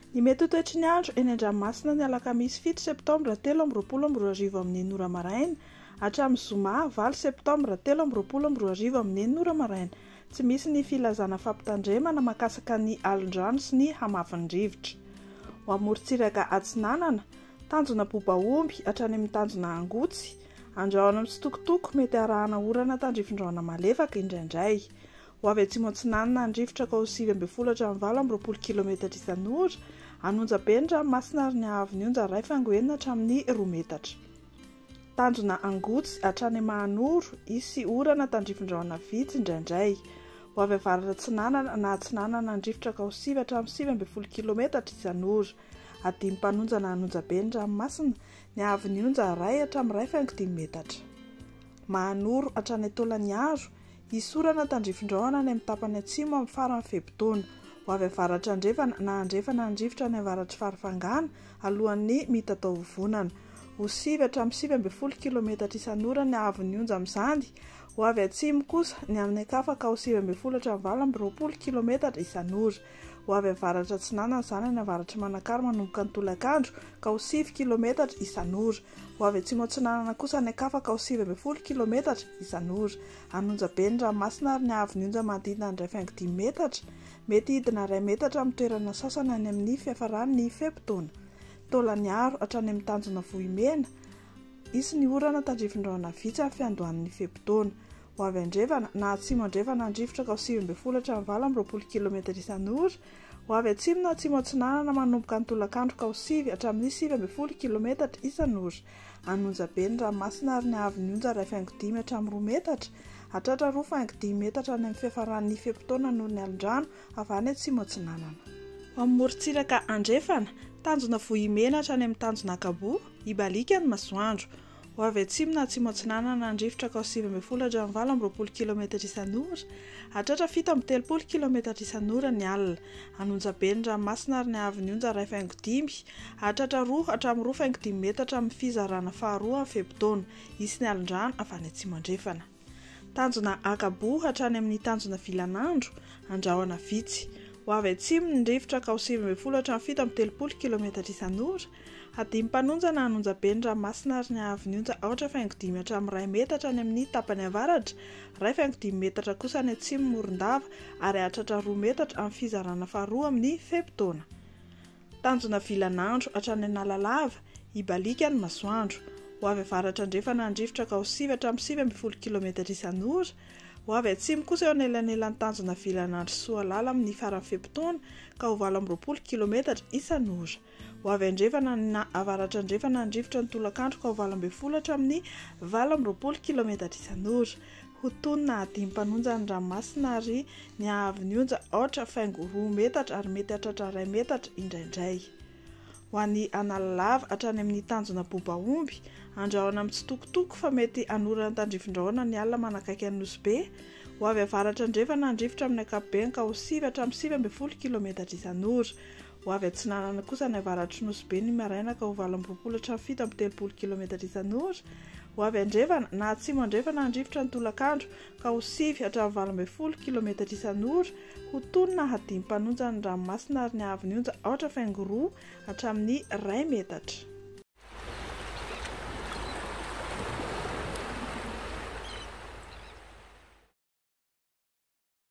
Ny mety ho toetry ny andro eny an-dranomasina ny alakamisy 7 septambra 3:20 amin'ny 9 maraina hatramin'ny zoma 9 septambra 3:20 amin'ny 9 maraina. Tsy misy ny filazana fampitandremana makasaka ny alondrano sy ny hamafin-drivotra. Ho amorontsiraka Atsinanana, tanjona Bobaomby hatrany amin'ny tanjona Angotsy, andrahoana mitsitokotoko mety arahana orana tandrifin-drahona malefaka indraindray. Ho avy atsimo Atsinanana andrivotra ka ho 9:20 km isan'ora, anonja be ny ranomasina ary ny ahavon'ny onja ray fangoenina hatramin'ny 2 metatra. Tanjona Angotsy hatrany Mahanoro, isy orana tandrifin-drahona vitsy indraindray. Ho avy avaratra Atsinanana na Atsinanana andrivotra ka ho 7:20 km isan'ora, adimy mpanonja na anonja be ny ranomasina, ny ahavon'ny onja ray hatramin'ny 2.5 metatra. Mahanoro hatrany Tolagnaro, isy orana tandrifin-drahona ny amin'ny tapany atsimo amin'ny farany Febitaona. Ho avy avaratra andrefana na andrefana andrivotra ny avaratra farafangana alohan'ny mitatao vovonana, ho 7:20 km isan'ora ny ahavon'ny onja amin'izany. Ho avy atsimo kosa ny amin'ny akafa ka ho 7:20 km isan'ora. Ho avy avaratra Atsinanana izany ny avaratra Manakary manomboka ny tolakandro ka ho 9 km isan'ora. Ho avy atsimo Atsinanana kosa ny akafa ka ho 7:20 km isan'ora. Anonja be ny ranomasina ary ny ahavon'ny onja manodidina ny 2.5 metatra, mety hidina 2 metatra amin'ny toerana sasana any amin'ny fiafaran'ny Febitaona. Tolagnaro hatrany amin'ny tanjona Vohimena, isy ny orana tandrifin-drahona vitsy amin'ny fiandohan'ny Febitaona. Ho avy andrefana na atsimo andrefana andrivotra ka ho 7:20 km isan'ora. Ho avy atsimo na atsimo Atsinanana manomboka ny tolakandro ka ho 9 hatramin'ny 7:20 km isan'ora. Anonja be ny ranomasina ary ny ahavon'ny onja 2.5 hatramin'ny 2 metatra, hatratra 2.5 metatra any amin'ny fiafaran'ny Febitaona noho ny alondrano avy any atsimo Atsinanana. Ho amin'ny morontsiraka andrefana, tanjona Vohimena hatrany amin'ny tanjona Akabo, ibalika ny masoandro. Ho avy atsimo na atsimo Atsinanana andrivotra ka ho 7:20 km isan'ora, hatratra 7:30 km isan'ora ny alina. Anonja be ny ranomasina ary ny ahavon'ny onja 2.5, hatratra 2 hatramin'ny 2.5 metatra amin'ny fizarana faharoa amin'ny Febitaona, isy ny alondrano avy any atsimo andrefana. Tanjona Akabo hatrany amin'ny tanjona Vilanandro, andrahoana vitsy. Ho avy atsimo ny rivotra ka ho 7:20 km isan'ora, adimy mpanonja na anonja be ny ranomasina ary ny ahavon'ny onja 2.5 hatramin'ny 2 metatra any amin'ny tapany avaratra, 2.5 metatra kosa ny atsimo Morondava ary hatratra 2 metatra amin'ny fizarana faharoa amin'ny Febitaona. Tanjona Vilanandro hatrany Analalava, ibalika ny masoandro. Ho avy avaratra andrefana andrivotra ka ho 7:20 km isan'ora. Ho avy atsimo kosa eo anelanelan'ny tanjona Vilanandro Soalala amin'ny farany Febitaona ka ho 20 km isan'ora. Ho avy andrefana na avaratra andrefana andrivotra ny tolakandro ka ho 20 hatramin'ny 20 km isan'ora. Ho tonina adimy mpanonja ny ranomasina ary ny ahavon'ny onja 2.5 metatra ary mety hatratra 2 metatra indraindray. Ho an'ny Analalava hatrany amin'ny tanjona Bobaomby, andrahoana mitsitokotoko fa mety anorana tandrifin-drahona ny alina manakaiky ny Nosy. Ho avy avaratra andrefana andrivotra amin'ny ankapobeny ka ho 7:20 km isan'ora. Ho avy Atsinanana kosa ny avaratra Nosy ny maraina ka ho 20:7 km isan'ora. Ho avy andrefana na atsimo andrefana andrivotra ny tolakandro ka ho 9 hatramin'ny 20 km isan'ora. Ho tonina adimy mpanonja ny ranomasina ary ny ahavon'ny onja 2.5 hatramin'ny 2 metatra.